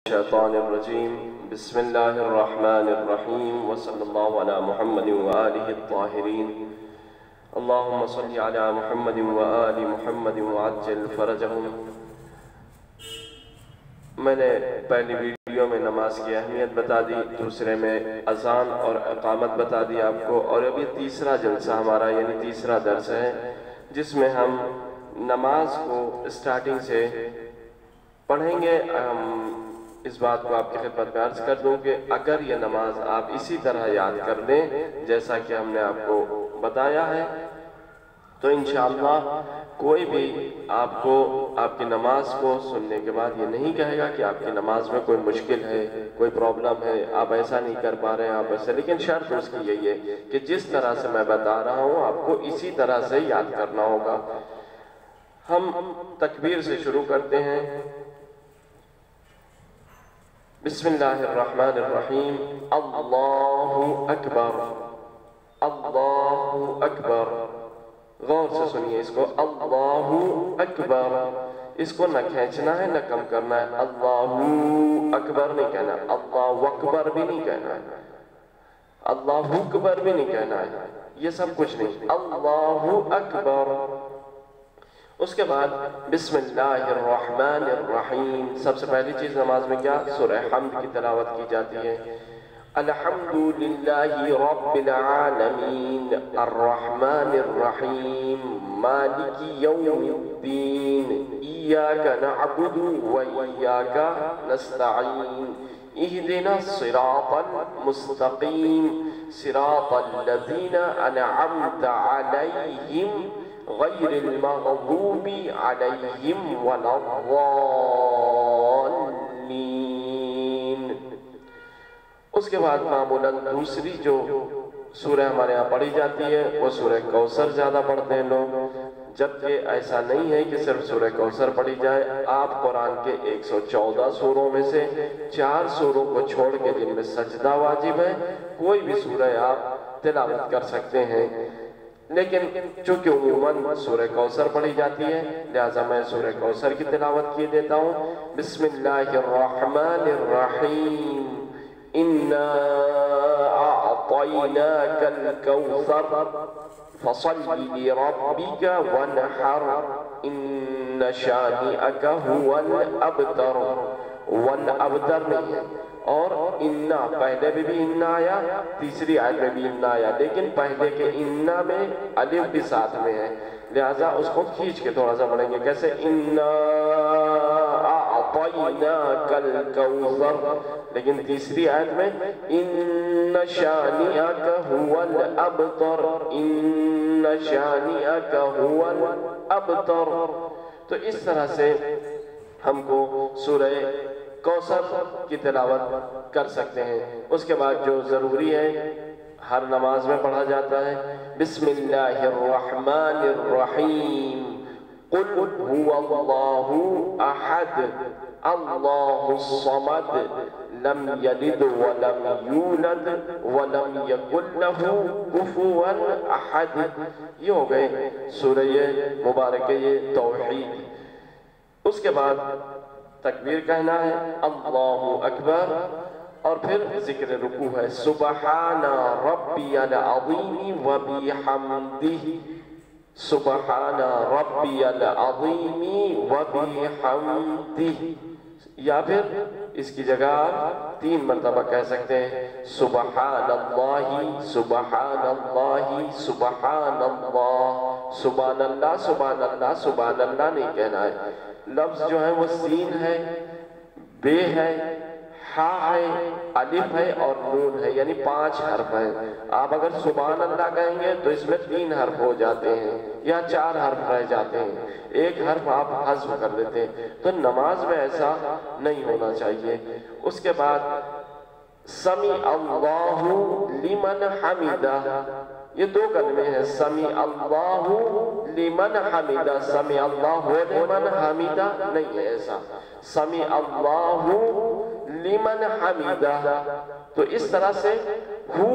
الشيطان الرجيم بسم الله الرحمن الرحيم وصلى الله على محمد وآله الطاهرين اللهم صل على محمد وآل محمد وعجل فرجهم۔ میں نے پہلی ویڈیو میں نماز کی اہمیت بتا دی، دوسرے میں اذان اور اقامت بتا دی آپ کو، اور ابھی تیسرا جلسہ ہمارا یعنی تیسرا درس ہے جس میں ہم نماز کو اسٹارٹنگ سے پڑھیں گے۔ اس بات کو آپ کی خدمت میں عرض کر دوں کہ اگر یہ نماز آپ اسی طرح یاد کر لیں جیسا کہ ہم نے آپ کو بتایا ہے تو انشاءاللہ کوئی بھی آپ کو آپ کی نماز کو سننے کے بعد یہ نہیں کہے گا کہ آپ کی نماز میں کوئی مشکل ہے، کوئی پرابلم ہے، آپ ایسا نہیں کر پا رہے ہیں، آپ ایسا۔ لیکن شرط اس کی یہی ہے کہ جس طرح سے میں بتا رہا ہوں آپ کو اسی طرح سے یاد کرنا ہوگا۔ ہم تکبیر سے شروع کرتے ہیں۔ بسم اللہ الرحمن الرحیم۔ اللہ اکبر، اللہ اکبر۔ غور سے سنیے اس کو، اللہ اکبر۔ اس کو نہ کھینچنا ہے نہ کم کرنا ہے، اللہ اکبر نہیں کہنا، اللہ اکبر بھی نہیں کہنا ہے، اللہ اکبر بھی نہیں کہنا ہے، یہ سب کچھ نہیں، اللہ اکبر۔ اس کے بعد بسم اللہ الرحمن الرحیم۔ سب سے پہلی چیز نماز میں کیا؟ سورہ حمد کی تلاوت کی جاتی ہے۔ الحمدللہ رب العالمین الرحمن الرحیم مالک یوم الدین ایاک نعبد و ایاک نستعین اہدنا الصراط المستقیم صراط الذین انعمت علیہم غیر المغضوب علیہم ولا الضالین۔ اس کے بعد معمولاً دوسری جو سورہ ہمارے یہاں پڑھی جاتی ہے وہ سورہ کوثر زیادہ پڑھتے ہیں لوگ، جبکہ ایسا نہیں ہے کہ صرف سورہ کوثر پڑھی جائے۔ آپ قرآن کے 114 سوروں میں سے 4 سوروں کو چھوڑ کے جن میں سجدہ واجب ہے کوئی بھی سورہ آپ تلاوت کر سکتے ہیں، لیکن چونکہ عموماً سورہ کوثر پڑھی جاتی ہے لہذا میں سورہ کوثر کی تلاوت کیے دیتا ہوں۔ بسم اللہ الرحمن الرحیم اِنَّا أَعْطَيْنَاكَ الْكَوْثَرَ فَصَلِّ لِرَبِّكَ وَانْحَرْ إِنَّ شَانِئَكَ هُوَ الْأَبْتَرُ۔ والابتر نہیں ہے، اور اِنَّا پہلے بھی اِنَّا آیا، تیسری آیت میں بھی اِنَّا آیا، لیکن پہلے کے اِنَّا میں الف بھی ساتھ میں ہے لہذا اس کو کھینچ کے تھوڑا سا پڑھیں گے، کیسے؟ اِنَّا أَعْطَيْنَاكَ الْكَوْثَرَ، لیکن تیسری آیت میں إِنَّ شَانِئَكَ هُوَ الْأَبْتَرُ إِنَّ شَانِئَكَ هُوَ الْأَبْتَرُ۔ تو اس طرح سے ہم کو سورہ کوثر کی تلاوت کر سکتے ہیں۔ اس کے بعد جو ضروری ہے ہر نماز میں پڑھا جاتا ہے، بسم اللہ الرحمن الرحیم قل هو اللہ احد اللہ الصمد لم یلد ولم یولد ولم یکن له کفوا احد۔ یہ ہو گئے سورہ مبارکہ توحید۔ اس کے بعد تکبیر کہنا ہے، اللہ اکبر، اور پھر ذکر رکوع ہے، سبحان ربی العظیم و بحمدہ، سبحان ربی العظیم و بحمدہ، یا پھر اس کی جگہ آپ 3 مرتبہ کہہ سکتے ہیں، سبحان اللہ سبحان اللہ سبحان اللہ، سبحان اللہ سبحان اللہ سبحان اللہ نہیں کہنا ہے۔ لفظ جو ہے وہ سین ہے، بے ہے، ہا ہے، الف ہے اور نون ہے، یعنی 5 حرف ہیں۔ آپ اگر سبحان اللہ کہیں گے تو اس میں 3 حرف ہو جاتے ہیں یا 4 حرف رہ جاتے ہیں، 1 حرف آپ حذف کر دیتے ہیں، تو نماز میں ایسا نہیں ہونا چاہیے۔ اس کے بعد سمیع اللہ لمن حمدہ، یہ 2 کلمے ہیں، سمیع اللہ لمن حمدہ، سمیع اللہ لمن حمدہ نہیں ہے ایسا، سمیع اللہ لمن حمدہ۔ تو اس طرح سے ہو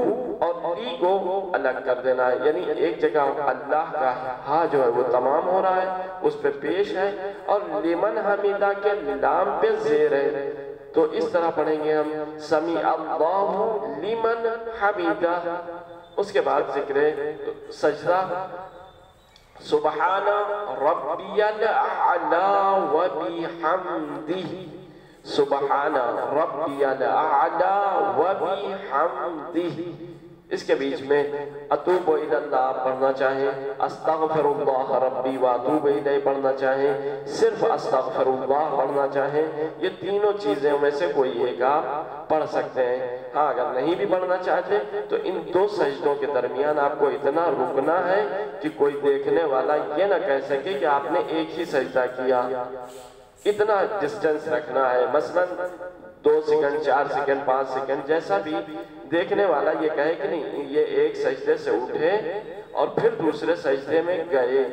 اور لی کو الگ کر دینا ہے، یعنی ایک جگہ اللہ کا ہاں جو ہے وہ تمام ہو رہا ہے، اس پہ پیش ہے، اور لمن حمدہ کے لام پہ زیر ہے، تو اس طرح پڑھیں گے ہم سمیع اللہ لمن حمیدہ. اس کے بعد ذکر سجدہ سبحان ربی الاعلی و بحمدہ. سبحان ربی الاعلی و بحمدہ. اس کے بیچ میں اتوب الی اللہ پڑھنا چاہیں، استغفر اللہ ربی و اتوب الیہ پڑھنا چاہیں، صرف استغفر اللہ پڑھنا چاہیں، یہ تینوں چیزیں میں سے کوئی ایک آپ پڑھ سکتے ہیں. ہاں اگر نہیں بھی پڑھنا چاہتے تو ان دو سجدوں کے درمیان آپ کو اتنا رکنا ہے کہ کوئی دیکھنے والا یہ نہ کہہ سکے کہ آپ نے ایک ہی سجدہ کیا. اتنا ڈسٹنس رکھنا ہے، مثلا 2 سیکنڈ 4 سیکنڈ 5 سیکنڈ جیسا بھی دیکھنے والا یہ کہے کہ نہیں یہ ایک سجدے سے اٹھے اور پھر دوسرے سجدے میں گئے.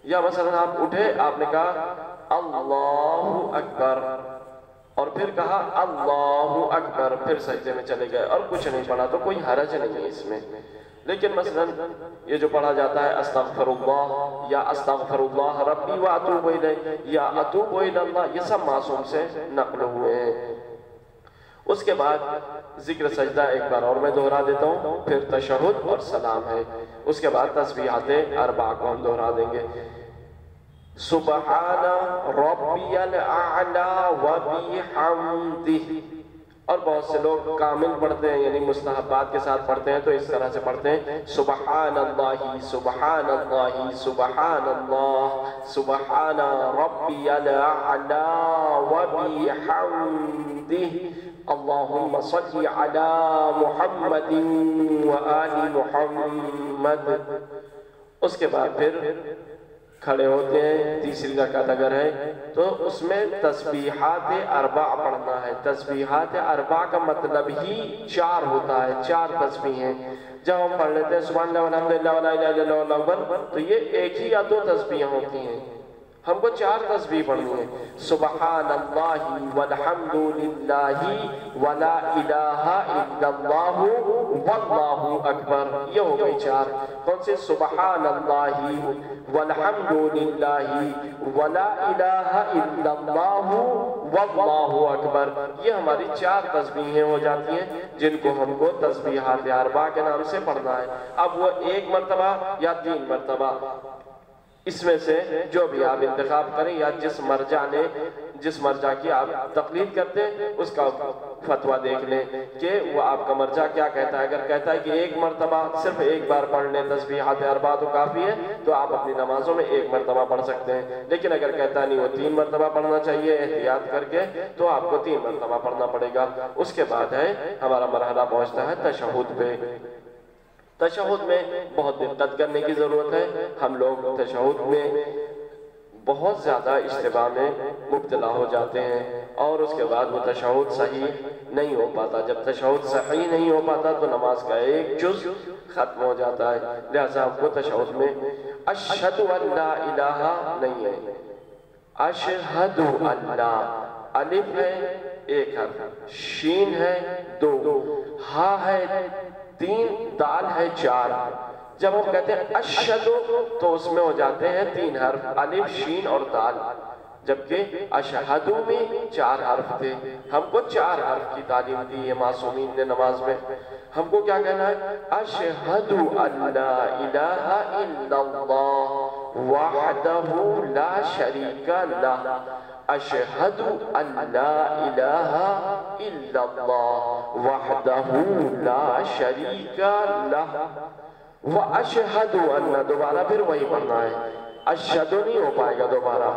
یا مثلا آپ اٹھے، آپ نے کہا اللہ اکبر اور پھر کہا اللہ اکبر، پھر سجدے میں چلے گئے اور کچھ نہیں پڑھا تو کوئی حرج نہیں ہے اس میں. لیکن مثلا یہ جو پڑھا جاتا ہے استغفر اللہ یا استغفر اللہ ربی و اتوب الیہ یا اتوب الی اللہ، یہ سب معصوم سے نقل ہوئے ہیں. اس کے بعد ذکر سجدہ ایک بار اور میں دہرا دیتا ہوں، پھر تشہد اور سلام ہے. اس کے بعد تسبیحات 4 کو ہم دہرا دیں گے. سبحان ربی الاعلی و بحمدہ. اور بہت سے لوگ کامل پڑھتے ہیں یعنی مستحبات کے ساتھ پڑھتے ہیں تو اس طرح سے پڑھتے ہیں سبحان اللہ سبحان اللہ سبحان اللہ سبحان ربی الاعلی و بحمدہ اللہم صلی علی محمد و آل محمد. اس کے بعد پھر کھڑے ہوتے ہیں. تیسری رکعت اگر ہے تو اس میں تسبیحات 4 پڑھنا ہے. تسبیحات 4 کا مطلب ہی 4 ہوتا ہے، 4 تسبیحیں. جب ہم پڑھ لیتے ہیں سبحان اللہ والحمدللہ ولا الہ الا اللہ واللہ اکبر تو یہ ایک ہی یا 2 تسبیحیں ہوتی ہیں. ہم کو 4 تسبیح پڑھنی ہے. سبحان اللہ والحمدللہ ولا الہ الا اللہ واللہ اکبر. یہ ہو گئی 4. کون سے؟ سبحان اللہ والحمدللہ ولا الہ الا اللہ واللہ اکبر. یہ ہماری 4 تسبیحیں ہو جاتی ہیں جن کو ہم کو تسبیحات 4 کے نام سے پڑھنا ہے. اب وہ 1 مرتبہ یا 3 مرتبہ اس میں سے جو بھی آپ انتخاب کریں یا جس مرجع کی آپ تقلید کرتے ہیں اس کا فتویٰ دیکھ لیں کہ وہ آپ کا مرجع کیا کہتا ہے. اگر کہتا ہے کہ 1 مرتبہ صرف 1 بار پڑھ لیں تسبیحات 4 تو کافی ہے تو آپ اپنی نمازوں میں 1 مرتبہ پڑھ سکتے ہیں. لیکن اگر کہتا نہیں وہ 3 مرتبہ پڑھنا چاہیے احتیاط کر کے تو آپ کو 3 مرتبہ پڑھنا پڑے گا. اس کے بعد ہے ہمارا مرحلہ پہنچتا ہے تشہد پہ. تشہد میں بہت دقت کرنے کی ضرورت ہے. ہم لوگ تشہد میں بہت زیادہ اشتباہ میں مبتلا ہو جاتے ہیں اور اس کے بعد وہ تشہد صحیح نہیں ہو پاتا. جب تشہد صحیح نہیں ہو پاتا تو نماز کا ایک جز ختم ہو جاتا ہے. لہذا آپ کو تشہد میں اشہد ان لا الہ نہیں ہے، اشہد ان لا. الف ہے 1 حرف، شین ہے 2، ہا ہے 3، دال ہے 4. جب ہم کہتے ہیں اشہد تو اس میں ہو جاتے ہیں 3 حرف، الف شین اور دال، جبکہ اشہد میں 4 حرف تھے. ہم کو 4 حرف کی تعلیم دی ہے معصومین نے نماز میں. ہم کو کیا کہنا ہے؟ اشہد ان لا الہ الا اللہ وحدہ لا شریک لہ. اشہد ان لا الہ الا اللہ وحدہ لا شریک لہ واشہد ان. دوبارہ پھر وہی پڑھنا ہے. اشہد نہیں ہو پائے گا دوبارہ.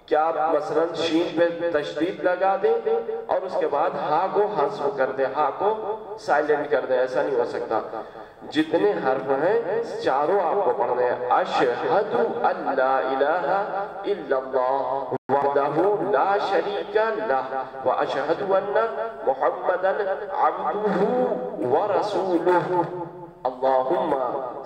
کیا آپ مثلا شین پہ تشدید لگا دیں اور اس کے بعد ہا کو حذف کر دیں، ہا کو سائلنٹ کر دیں؟ ایسا نہیں ہو سکتا. جتنے حرف ہیں 4 آپ کو پڑھنے ہیں. اشہد ان لا الہ الا اللہ وحدہ لا شریک لہ واشہد ان محمدا عبدہ ورسولہ. اللہم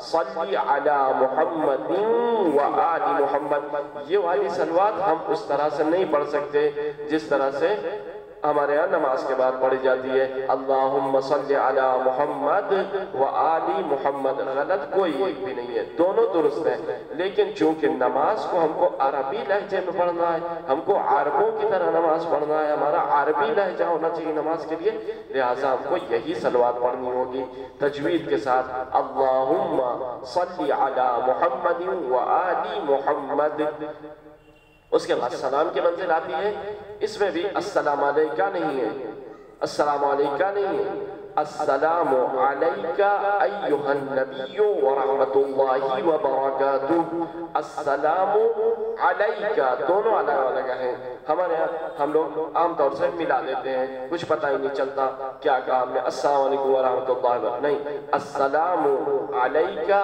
صلی علی محمد و آل محمد. یہ والی صلوات ہم اس طرح سے نہیں پڑھ سکتے جس طرح سے ہمارے یہاں نماز کے بعد پڑھی جاتی ہے اللہم صلی علی محمد و آل محمد، غلط کوئی ایک بھی نہیں ہے، دونوں درست ہیں، لیکن چونکہ نماز کو ہم کو عربی لہجے میں پڑھنا ہے، ہم کو عربوں کی طرح نماز پڑھنا ہے، ہمارا عربی لہجہ ہونا چاہیے نماز کے لیے، لہٰذا ہم کو یہی صلوات پڑھنی ہوگی تجوید کے ساتھ اللہم صلی علی محمد و آل محمد۔ اس کے بعد سلام کی منزل آتی ہے، اس میں بھی السلام علیکہ نہیں ہے، السلام علیکہ نہیں ہے، السلام علیکہ ایہا النبی ورحمت اللہ وبرکاتہ، السلام علیکہ، دونوں الگ الگ ہیں۔ ہمارے یہاں ہم لوگ عام طور سے ملا دیتے ہیں، کچھ پتہ ہی نہیں چلتا کیا کہا ہم نے السلام علیکم ورحمت اللہ وبرکاتہ، نہیں، السلام علیکہ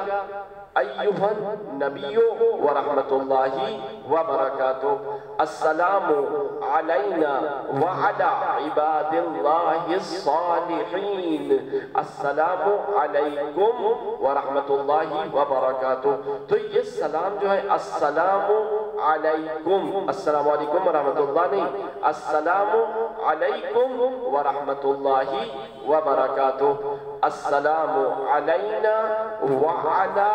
ایہا النبی ورحمت اللہ وبرکاتہ، السلام علینا وعلی عباد اللہ الصالحین، السلام علیکم ورحمت اللہ وبرکاتہ۔ تو یہ سلام جو ہے السلام علیکم، السلام علیکم ورحمت اللہ نہیں، السلام علیکم ورحمت اللہ وبرکاتہ، السلام علینا وعلی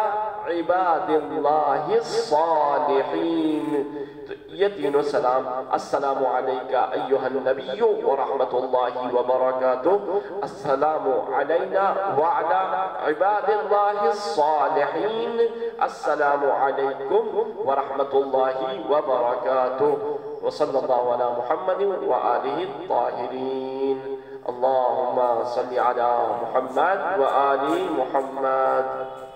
عباد اللہ الصالحین۔ تو یہ تینوں سلام السلام علیکہ ایہا النبی ورحمت اللہ وبرکاتہ، السلام علینا وعلی عباد اللہ الصالحین، السلام علیکم ورحمت اللہ وبرکاتہ، وصلی اللہ علی محمد وآلہ الطاہرین۔ اللہم صلی علی محمد وآل محمد۔